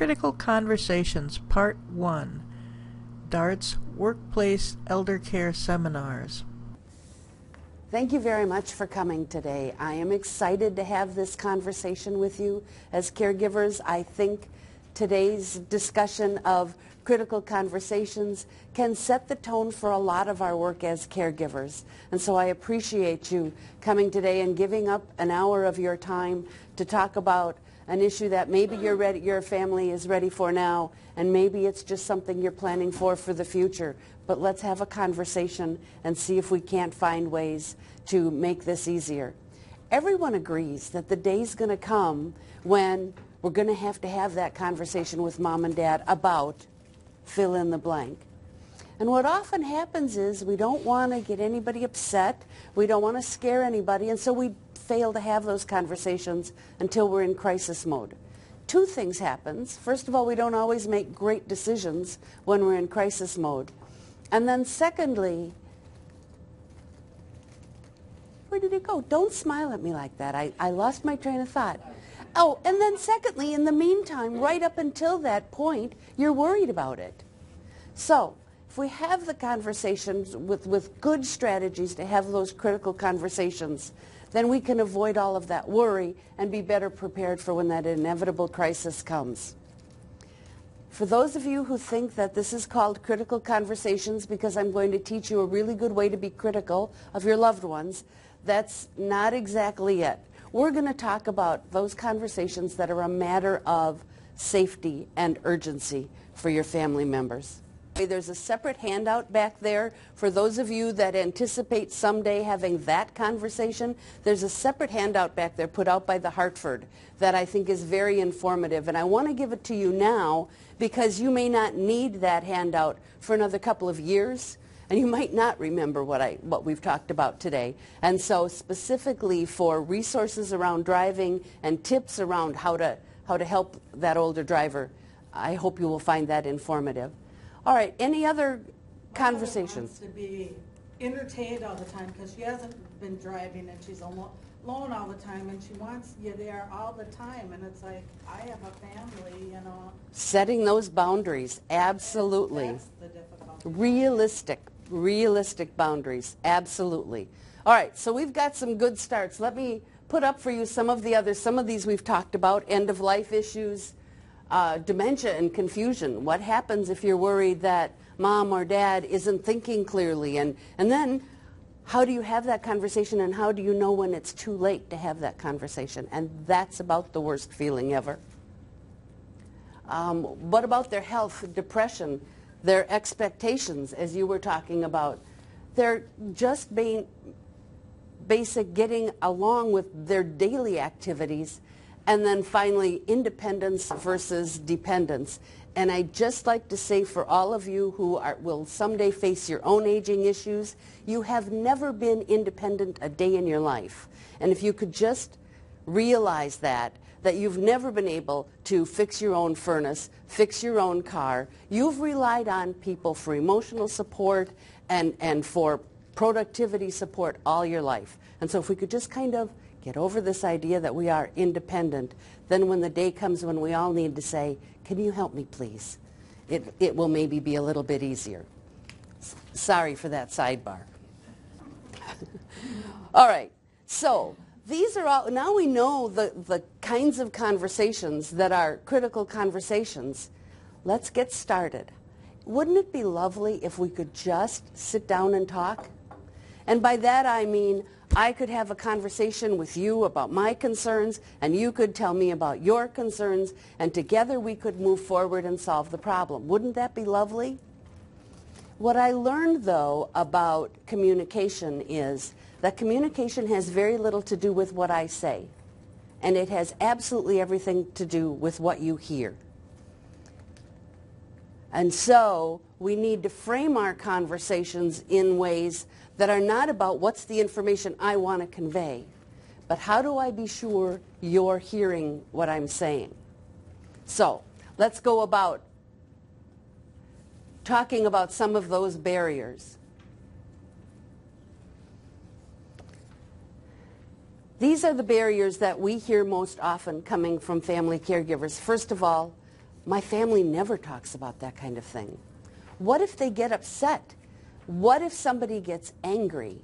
Critical Conversations, Part 1, DART's Workplace Elder Care Seminars. Thank you very much for coming today. I am excited to have this conversation with you as caregivers. I think today's discussion of critical conversations can set the tone for a lot of our work as caregivers. And so I appreciate you coming today and giving up an hour of your time to talk about an issue that maybe your family is ready for now, and maybe it's just something you're planning for the future. But let's have a conversation and see if we can't find ways to make this easier. Everyone agrees that the day's going to come when we're going to have that conversation with mom and dad about fill in the blank. And what often happens is we don't want to get anybody upset, we don't want to scare anybody, and so we fail to have those conversations until we're in crisis mode. Two things happen. First of all, we don't always make great decisions when we're in crisis mode. And then secondly, where did it go? Don't smile at me like that. I lost my train of thought. Oh, and then secondly, in the meantime, right up until that point, you're worried about it. So if we have the conversations with good strategies to have those critical conversations, then we can avoid all of that worry and be better prepared for when that inevitable crisis comes. For those of you who think that this is called critical conversations because I'm going to teach you a really good way to be critical of your loved ones, that's not exactly it. We're going to talk about those conversations that are a matter of safety and urgency for your family members. There's a separate handout back there for those of you that anticipate someday having that conversation. There's a separate handout back there put out by the Hartford that I think is very informative, and I want to give it to you now because you may not need that handout for another couple of years, and you might not remember what we've talked about today. And so specifically for resources around driving and tips around how to help that older driver, I hope you will find that informative. All right, any other conversations? She wants to be entertained all the time because she hasn't been driving and she's alone all the time, and she wants you there all the time, and it's like, I have a family, you know. Setting those boundaries, absolutely. That's the difficulty. Realistic boundaries, absolutely. All right, so we've got some good starts. Let me put up for you some of the others. Some of these we've talked about, end-of-life issues, dementia and confusion. What happens if you're worried that mom or dad isn't thinking clearly? And then how do you have that conversation, and how do you know when it's too late to have that conversation? And that's about the worst feeling ever. What about their health, depression, their expectations, as you were talking about? They're just being basic getting along with their daily activities. And then finally, independence versus dependence. And I'd just like to say for all of you who will someday face your own aging issues, you have never been independent a day in your life. And if you could just realize that you've never been able to fix your own furnace, fix your own car. You've relied on people for emotional support and for productivity support all your life. And so if we could just kind of get over this idea that we are independent, then when the day comes when we all need to say, can you help me please? It will maybe be a little bit easier. Sorry for that sidebar. All right, so these are all, now we know the kinds of conversations that are critical conversations. Let's get started. Wouldn't it be lovely if we could just sit down and talk? And by that I mean I could have a conversation with you about my concerns, and you could tell me about your concerns, and together we could move forward and solve the problem. Wouldn't that be lovely? What I learned, though, about communication is that communication has very little to do with what I say, and it has absolutely everything to do with what you hear. And so we need to frame our conversations in ways that are not about what's the information I want to convey, but how do I be sure you're hearing what I'm saying? So let's go about talking about some of those barriers. These are the barriers that we hear most often coming from family caregivers. First of all, My family never talks about that kind of thing. What if they get upset? What if somebody gets angry?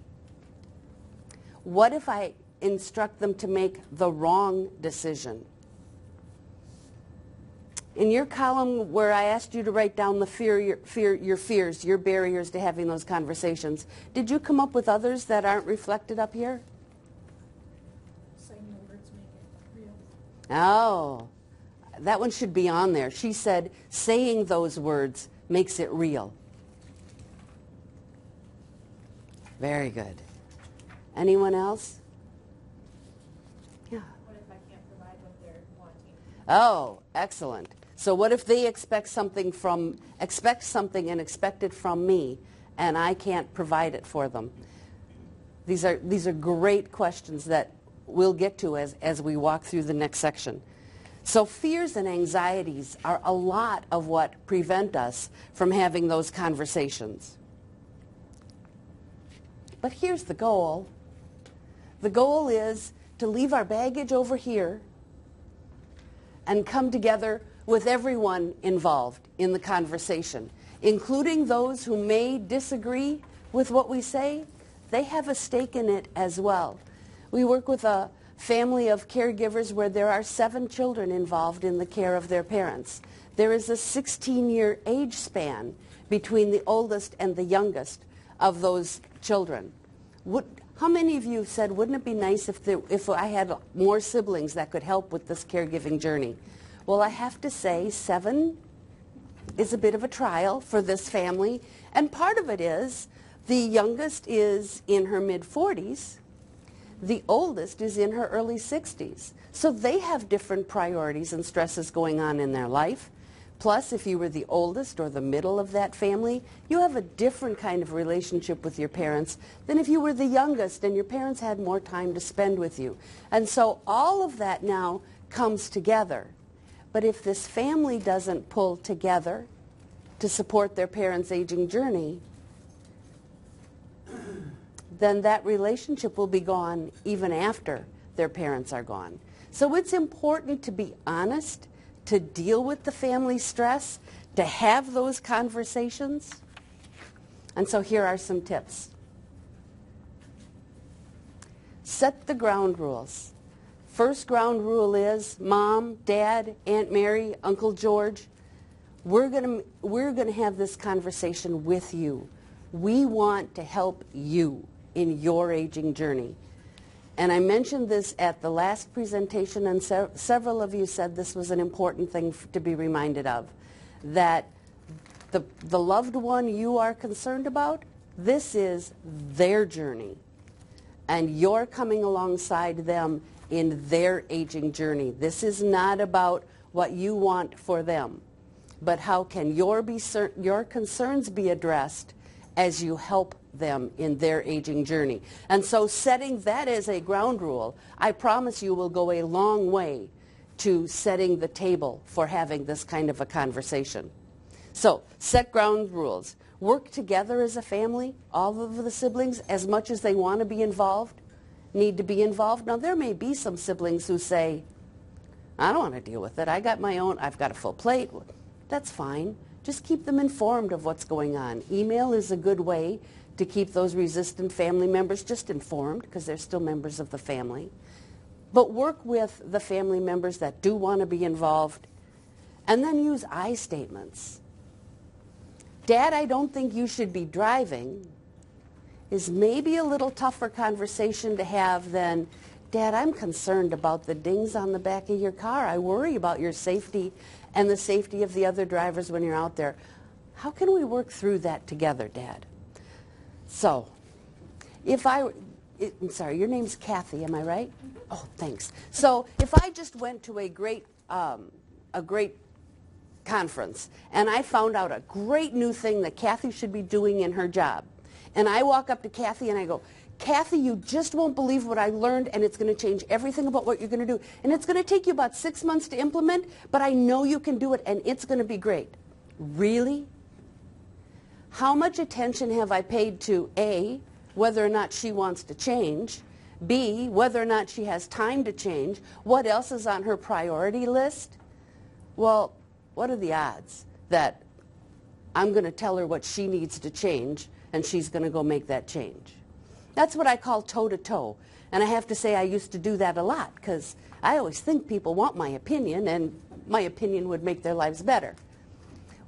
What if I instruct them to make the wrong decision? In your column where I asked you to write down the your fears, your barriers to having those conversations, did you come up with others that aren't reflected up here? Saying the words make it real. Oh, that one should be on there. She said, saying those words makes it real. Very good. Anyone else? Yeah. What if I can't provide what they're wanting? Oh, excellent. So what if they expect something and expect it from me, and I can't provide it for them? These are great questions that we'll get to as we walk through the next section. So fears and anxieties are a lot of what prevent us from having those conversations. But here's the goal. The goal is to leave our baggage over here and come together with everyone involved in the conversation, including those who may disagree with what we say. They have a stake in it as well. We work with a family of caregivers where there are 7 children involved in the care of their parents. There is a 16-year age span between the oldest and the youngest of those children. How many of you said, wouldn't it be nice if I had more siblings that could help with this caregiving journey? Well, I have to say 7 is a bit of a trial for this family. And part of it is the youngest is in her mid-40s. The oldest is in her early 60s. So they have different priorities and stresses going on in their life. Plus, if you were the oldest or the middle of that family, you have a different kind of relationship with your parents than if you were the youngest and your parents had more time to spend with you. And so all of that now comes together. But if this family doesn't pull together to support their parents' aging journey, then that relationship will be gone even after their parents are gone. So it's important to be honest, to deal with the family stress, to have those conversations. And so here are some tips. Set the ground rules. First ground rule is, Mom, Dad, Aunt Mary, Uncle George, we're gonna have this conversation with you. We want to help you in your aging journey. And I mentioned this at the last presentation, and several of you said this was an important thing to be reminded of, that the loved one you are concerned about, this is their journey. And you're coming alongside them in their aging journey. This is not about what you want for them, but how can your concerns be addressed as you help them in their aging journey. And so setting that as a ground rule, I promise you will go a long way to setting the table for having this kind of a conversation. So set ground rules. Work together as a family, all of the siblings, as much as they want to be involved, need to be involved. Now there may be some siblings who say, I don't want to deal with it. I got my own, I've got a full plate. That's fine. Just keep them informed of what's going on. Email is a good way to keep those resistant family members just informed, because they're still members of the family. But work with the family members that do want to be involved, and then use I statements. Dad, I don't think you should be driving is maybe a little tougher conversation to have than, Dad, I'm concerned about the dings on the back of your car. I worry about your safety and the safety of the other drivers when you're out there. How can we work through that together, Dad? So, I'm sorry, your name's Kathy, am I right? Oh, thanks. So, if I just went to a great conference and I found out a great new thing that Kathy should be doing in her job, and I walk up to Kathy and I go, Kathy, you just won't believe what I learned, and it's going to change everything about what you're going to do. And it's going to take you about 6 months to implement, but I know you can do it, and it's going to be great. Really? How much attention have I paid to A, whether or not she wants to change, B, whether or not she has time to change, what else is on her priority list? Well, what are the odds that I'm going to tell her what she needs to change and she's going to go make that change? That's what I call toe-to-toe. And I have to say I used to do that a lot because I always think people want my opinion and my opinion would make their lives better.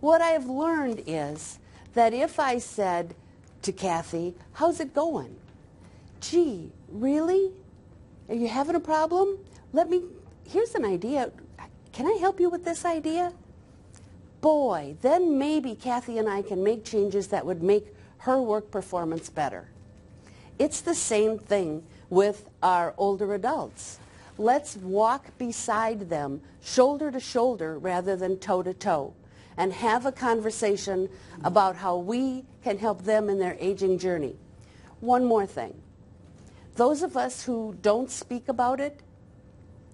What I have learned is that if I said to Kathy, how's it going? Gee, really? Are you having a problem? Here's an idea. Can I help you with this idea? Boy, then maybe Kathy and I can make changes that would make her work performance better. It's the same thing with our older adults. Let's walk beside them, shoulder to shoulder rather than toe to toe, and have a conversation about how we can help them in their aging journey. One more thing. Those of us who don't speak about it,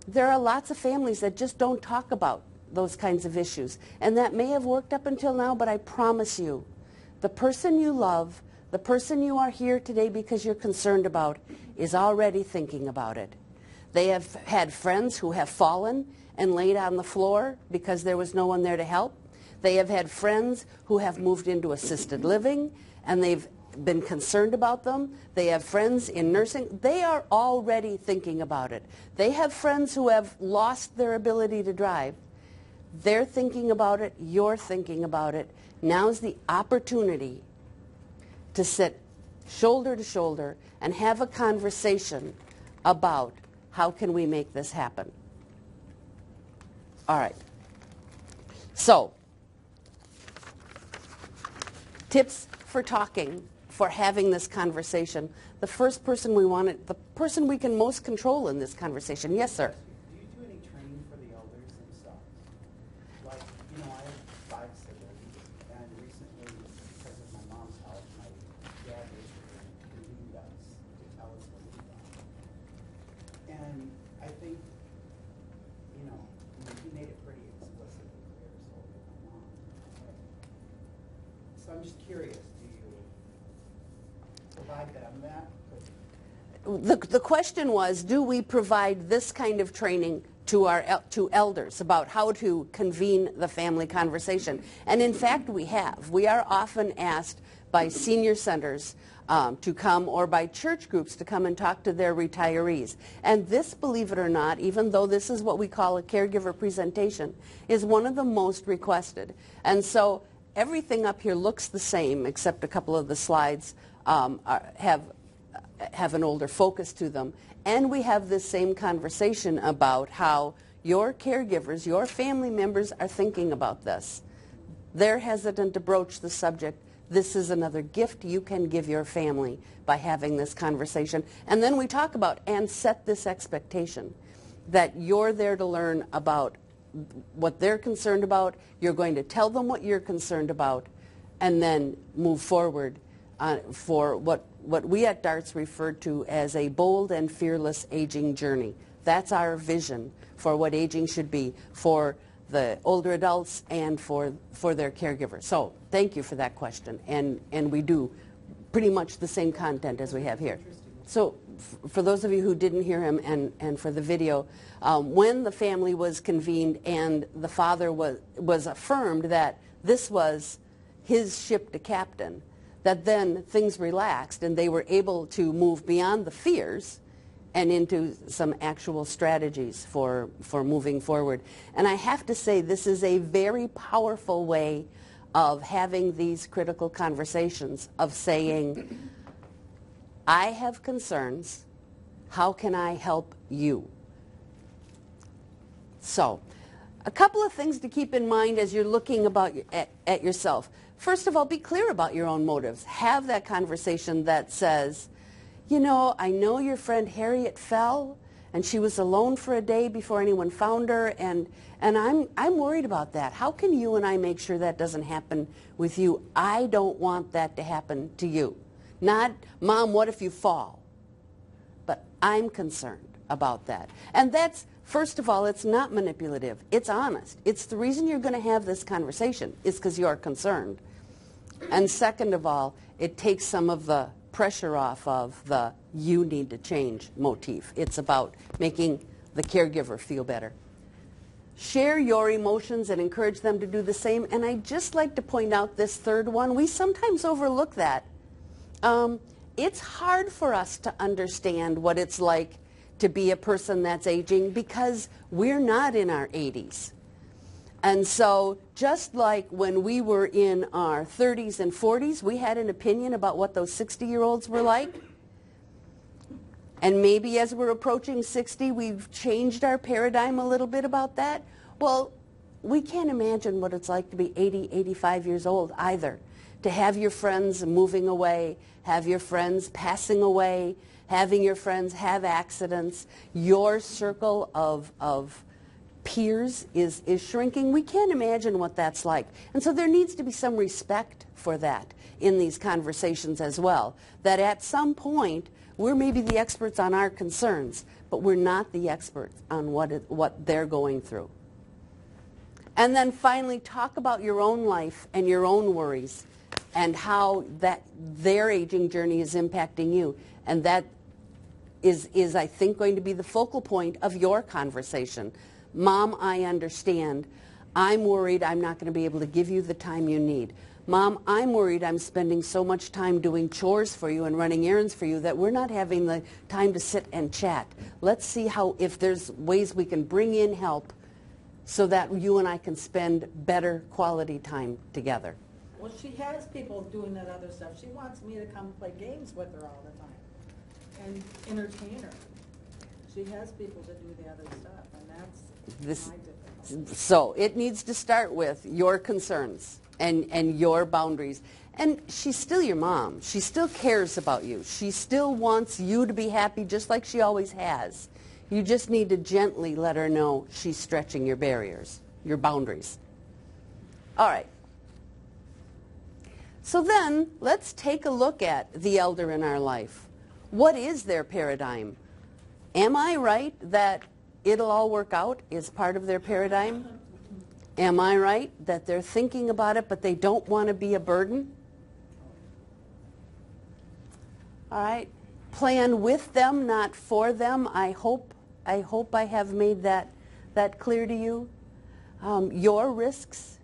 there are lots of families that just don't talk about those kinds of issues. And that may have worked up until now, but I promise you, the person you love, the person you are here today because you're concerned about, is already thinking about it. They have had friends who have fallen and laid on the floor because there was no one there to help. They have had friends who have moved into assisted living and they've been concerned about them. They have friends in nursing. They are already thinking about it. They have friends who have lost their ability to drive. They're thinking about it. You're thinking about it. Now's the opportunity to sit shoulder to shoulder and have a conversation about how can we make this happen. All right. So, tips for talking, for having this conversation. The first person the person we can most control in this conversation. Yes, sir. Do you do any training for the elders themselves? Like, I have 5 siblings, and recently, because of my mom's health, my dad basically convened us to tell us what we've done. And I think, he made it pretty explicit and clear, so did my mom. So I'm just curious, do you provide them that? The question was, do we provide this kind of training to elders about how to convene the family conversation? And in fact, we have. We are often asked by senior centers to come, or by church groups to come and talk to their retirees. And this, believe it or not, even though this is what we call a caregiver presentation, is one of the most requested. And so everything up here looks the same, except a couple of the slides have an older focus to them. And we have this same conversation about how your caregivers, your family members are thinking about this. They're hesitant to broach the subject. This is another gift you can give your family by having this conversation. And then we talk about and set this expectation that you're there to learn about what they're concerned about. You're going to tell them what you're concerned about and then move forward for what we at DARTS referred to as a bold and fearless aging journey. That's our vision for what aging should be for the older adults and for their caregivers. So thank you for that question. And we do pretty much the same content as we have here. So for those of you who didn't hear him and for the video, when the family was convened and the father was affirmed that this was his ship to captain, that then things relaxed and they were able to move beyond the fears and into some actual strategies for moving forward. And I have to say, this is a very powerful way of having these critical conversations, of saying, I have concerns, how can I help you? So, a couple of things to keep in mind as you're looking at yourself. First of all, be clear about your own motives. Have that conversation that says, I know your friend Harriet fell, and she was alone for a day before anyone found her, and I'm worried about that. How can you and I make sure that doesn't happen with you? I don't want that to happen to you. Not, Mom, what if you fall? But I'm concerned about that. And that's, first of all, it's not manipulative. It's honest. It's the reason you're going to have this conversation is because you're concerned. And second of all, it takes some of the pressure off of the you need to change motif. It's about making the caregiver feel better. Share your emotions and encourage them to do the same. And I'd just like to point out this third one. We sometimes overlook that. It's hard for us to understand what it's like to be a person that's aging because we're not in our 80s. And so just like when we were in our 30s and 40s, we had an opinion about what those 60-year-olds were like. And maybe as we're approaching 60, we've changed our paradigm a little bit about that. Well, we can't imagine what it's like to be 80, 85 years old either. To have your friends moving away, have your friends passing away, having your friends have accidents, your circle of peers is shrinking. We can't imagine what that's like. And so there needs to be some respect for that in these conversations as well. That at some point, we're maybe the experts on our concerns, but we're not the experts on what they're going through. And then finally, talk about your own life and your own worries and how their aging journey is impacting you. And that is, I think, going to be the focal point of your conversation. Mom, I understand. I'm worried I'm not going to be able to give you the time you need. Mom, I'm worried I'm spending so much time doing chores for you and running errands for you that we're not having the time to sit and chat. Let's see if there's ways we can bring in help so that you and I can spend better quality time together. Well, she has people doing that other stuff. She wants me to come play games with her all the time and entertain her. She has people to do the other stuff, and that's my difficulty. So it needs to start with your concerns and your boundaries. And she's still your mom. She still cares about you. She still wants you to be happy just like she always has. You just need to gently let her know she's stretching your barriers, your boundaries. All right. So then let's take a look at the elder in our life. What is their paradigm? Am I right that it'll all work out is part of their paradigm? Am I right that they're thinking about it but they don't want to be a burden? All right. Plan with them, not for them. I hope I have made that clear to you. Your risks,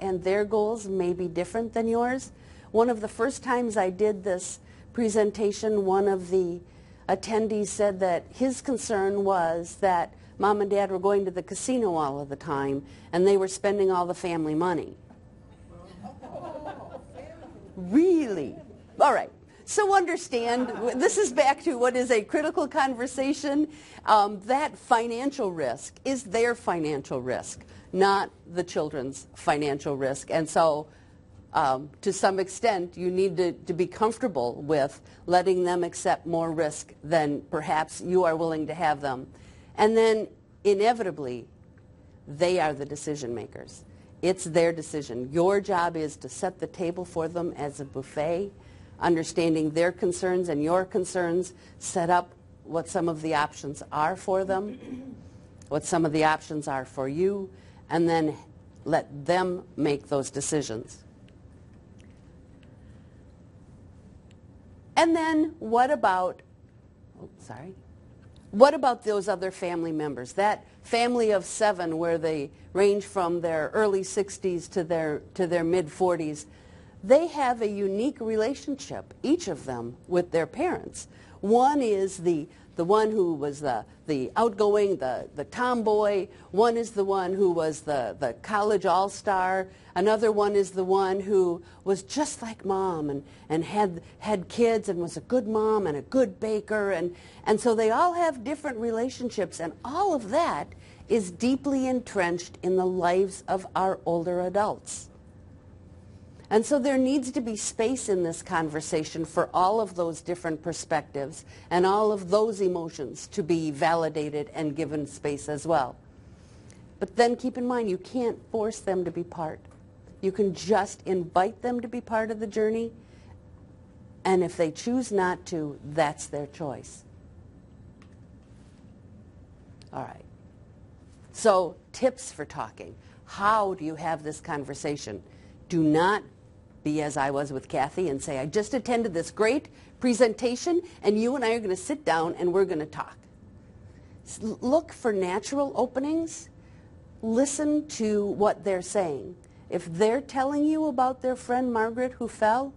and their goals may be different than yours. One of the first times I did this presentation, one of the attendees said that his concern was that Mom and Dad were going to the casino all of the time and they were spending all the family money. Really? All right. So understand, this is back to what is a critical conversation. That financial risk is their financial risk, not the children's financial risk. And so to some extent, you need to be comfortable with letting them accept more risk than perhaps you are willing to have them. And then inevitably, they are the decision makers. It's their decision. Your job is to set the table for them as a buffet, understanding their concerns and your concerns, set up what some of the options are for them, what some of the options are for you, and then let them make those decisions. And then what about those other family members? That family of 7 where they range from their early 60s to their mid-40s. They have a unique relationship, each of them, with their parents. One is the one who was the outgoing, the tomboy. One is the one who was the college all-star. Another one is the one who was just like Mom and had kids and was a good mom and a good baker. And so they all have different relationships, and all of that is deeply entrenched in the lives of our older adults. And so there needs to be space in this conversation for all of those different perspectives and all of those emotions to be validated and given space as well. But then keep in mind, you can't force them to be part. You can just invite them to be part of the journey, and if they choose not to, that's their choice. All right. So tips for talking. How do you have this conversation? Do not be as I was with Kathy and say, I just attended this great presentation and you and I are going to sit down and we're going to talk. Look for natural openings. listen to what they're saying. If they're telling you about their friend Margaret who fell,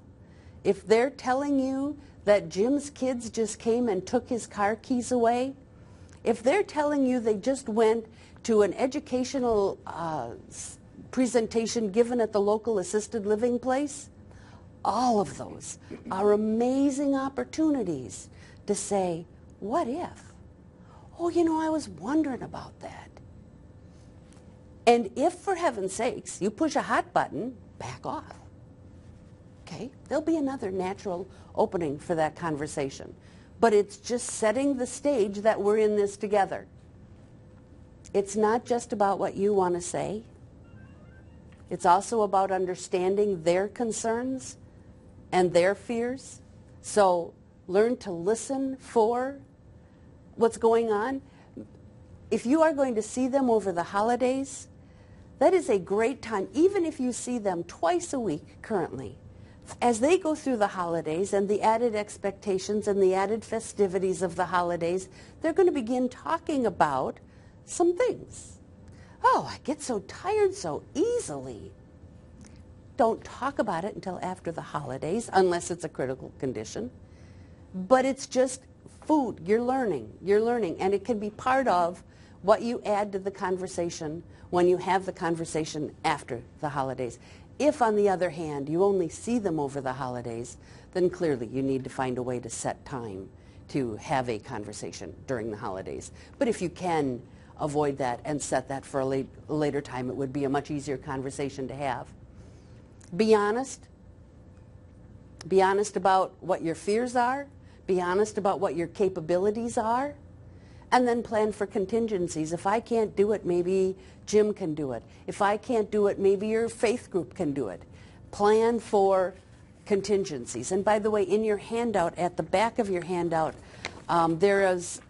if they're telling you that Jim's kids just came and took his car keys away, if they're telling you they just went to an educational presentation given at the local assisted living place, all of those are amazing opportunities to say, what if? Oh, you know, I was wondering about that. And if, for heaven's sakes, you push a hot button, back off. Okay? There'll be another natural opening for that conversation. But it's just setting the stage that we're in this together. It's not just about what you want to say. It's also about understanding their concerns and their fears. So learn to listen for what's going on. If you are going to see them over the holidays, that is a great time, even if you see them twice a week currently. As they go through the holidays and the added expectations and the added festivities of the holidays, they're going to begin talking about some things. Oh, I get so tired so easily. Don't talk about it until after the holidays, unless it's a critical condition. But it's just food. You're learning, and it can be part of what you add to the conversation when you have the conversation after the holidays. If, on the other hand, you only see them over the holidays, then clearly you need to find a way to set time to have a conversation during the holidays. But if you can avoid that and set that for a later time, it would be a much easier conversation to have. Be honest. Be honest about what your fears are. Be honest about what your capabilities are. And then plan for contingencies. If I can't do it, maybe Jim can do it. If I can't do it, maybe your faith group can do it. Plan for contingencies. And by the way, in your handout, at the back of your handout, there is,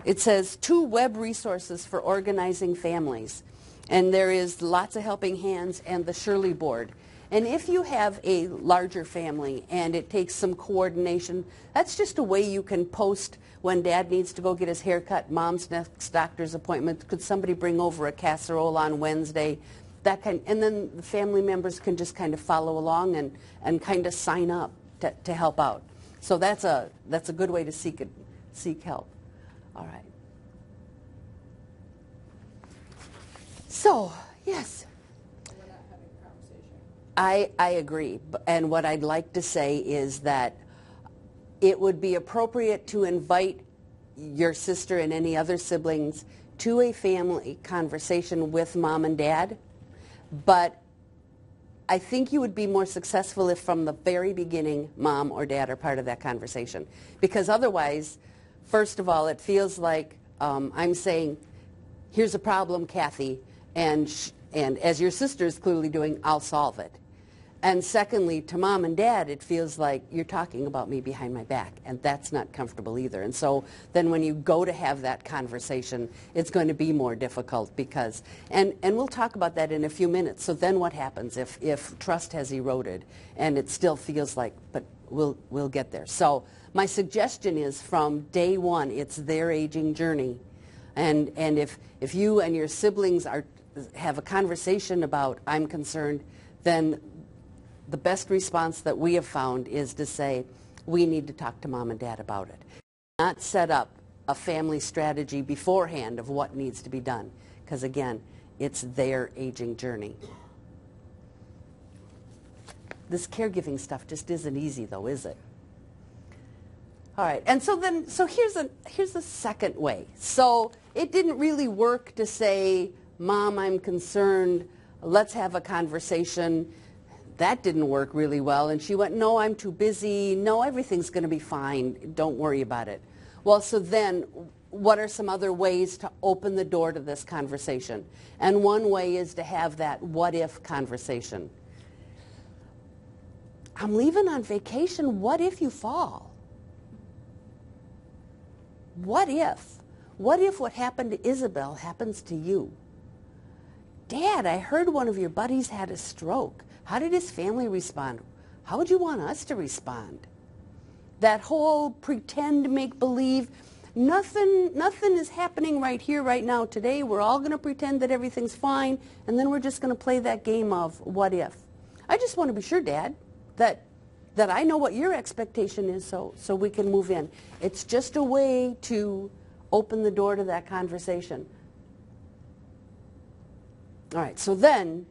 it says 2 web resources for organizing families. And there is Lots of Helping Hands and the Shirley Board. And if you have a larger family and it takes some coordination, that's just a way you can post when Dad needs to go get his hair cut, Mom's next doctor's appointment. Could somebody bring over a casserole on Wednesday? And then the family members can just kind of follow along and kind of sign up to help out. So that's a good way to seek help. All right. So, yes. We're not having a conversation. I agree. And what I'd like to say is that it would be appropriate to invite your sister and any other siblings to a family conversation with Mom and Dad. But I think you would be more successful if from the very beginning Mom or Dad are part of that conversation. Because otherwise, first of all, it feels like I'm saying, here's a problem, Kathy, and as your sister is clearly doing, I'll solve it. And secondly, to Mom and Dad, it feels like you're talking about me behind my back, and that's not comfortable either. And so then when you go to have that conversation, it's going to be more difficult because, and we'll talk about that in a few minutes. So then what happens if trust has eroded and it still feels like, but we'll get there. So my suggestion is from day one, it's their aging journey. And if you and your siblings have a conversation about, I'm concerned, then the best response that we have found is to say, we need to talk to Mom and Dad about it. Not set up a family strategy beforehand of what needs to be done. Because again, it's their aging journey. This caregiving stuff just isn't easy though, is it? All right, and so here's the second way. So it didn't really work to say, Mom, I'm concerned, let's have a conversation. That didn't work really well. And she went, no, I'm too busy. No, everything's going to be fine. Don't worry about it. Well, so then what are some other ways to open the door to this conversation? And one way is to have that what if conversation. I'm leaving on vacation. What if you fall? What if? What if what happened to Isabel happens to you? Dad, I heard one of your buddies had a stroke. How did his family respond? How would you want us to respond? That whole pretend, make-believe, Nothing is happening right here, right now, today. We're all going to pretend that everything's fine, and then we're just going to play that game of what if. I just want to be sure, Dad, that I know what your expectation is so we can move in. It's just a way to open the door to that conversation. All right, so then,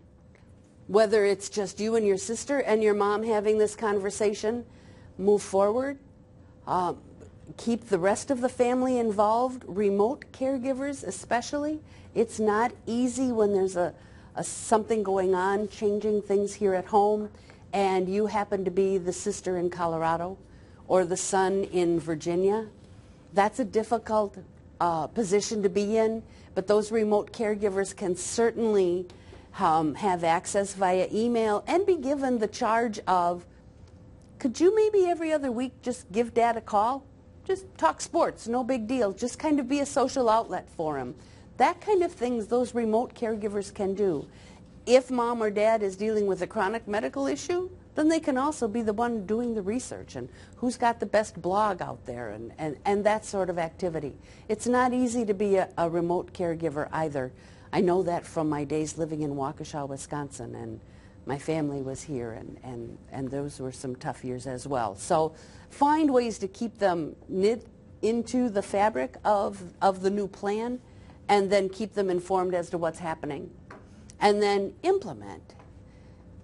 whether it's just you and your sister and your mom having this conversation, move forward. Keep the rest of the family involved, remote caregivers especially. It's not easy when there's something going on, changing things here at home, and you happen to be the sister in Colorado or the son in Virginia. That's a difficult position to be in, but those remote caregivers can certainly have access via email and be given the charge of, could you maybe every other week just give Dad a call? Just talk sports, no big deal. Just kind of be a social outlet for him. That kind of things those remote caregivers can do. If Mom or Dad is dealing with a chronic medical issue, then they can also be the one doing the research and who's got the best blog out there and that sort of activity. It's not easy to be a remote caregiver either. I know that from my days living in Waukesha, Wisconsin, and my family was here, and those were some tough years as well. So find ways to keep them knit into the fabric of the new plan, and then keep them informed as to what's happening. And then implement.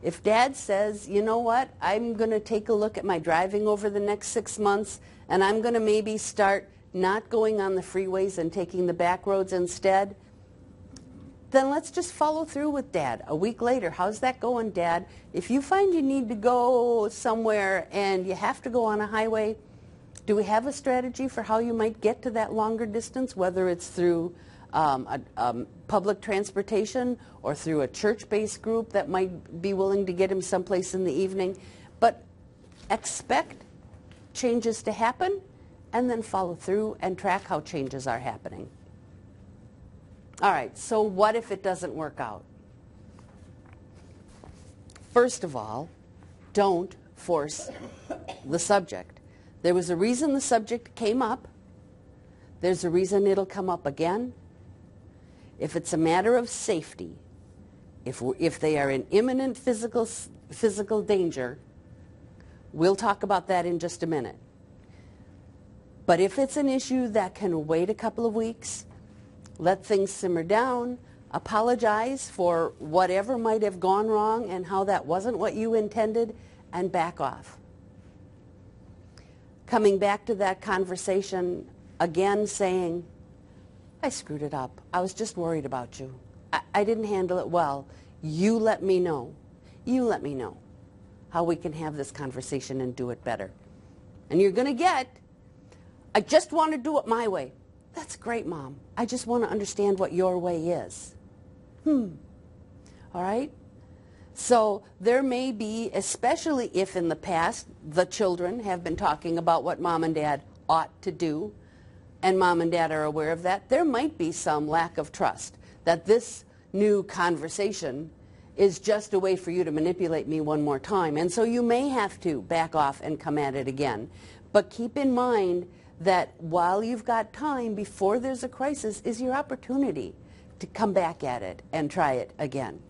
If Dad says, you know what, I'm going to take a look at my driving over the next 6 months, and I'm going to maybe start not going on the freeways and taking the back roads instead, then let's just follow through with Dad. A week later, how's that going, Dad? If you find you need to go somewhere and you have to go on a highway, do we have a strategy for how you might get to that longer distance, whether it's through public transportation or through a church-based group that might be willing to get him someplace in the evening? But expect changes to happen and then follow through and track how changes are happening. All right, so what if it doesn't work out? First of all, don't force the subject. There was a reason the subject came up. There's a reason it'll come up again. If it's a matter of safety, if they are in imminent physical danger, we'll talk about that in just a minute. But if it's an issue that can wait a couple of weeks, let things simmer down, apologize for whatever might have gone wrong and how that wasn't what you intended, and back off. Coming back to that conversation, again saying, I screwed it up. I was just worried about you. I didn't handle it well. You let me know. You let me know how we can have this conversation and do it better. And you're going to get, I just want to do it my way. That's great, Mom. I just want to understand what your way is. All right? So there may be, especially if in the past the children have been talking about what Mom and Dad ought to do, and Mom and Dad are aware of that, there might be some lack of trust that this new conversation is just a way for you to manipulate me one more time. And so you may have to back off and come at it again. But keep in mind that while you've got time before there's a crisis is your opportunity to come back at it and try it again.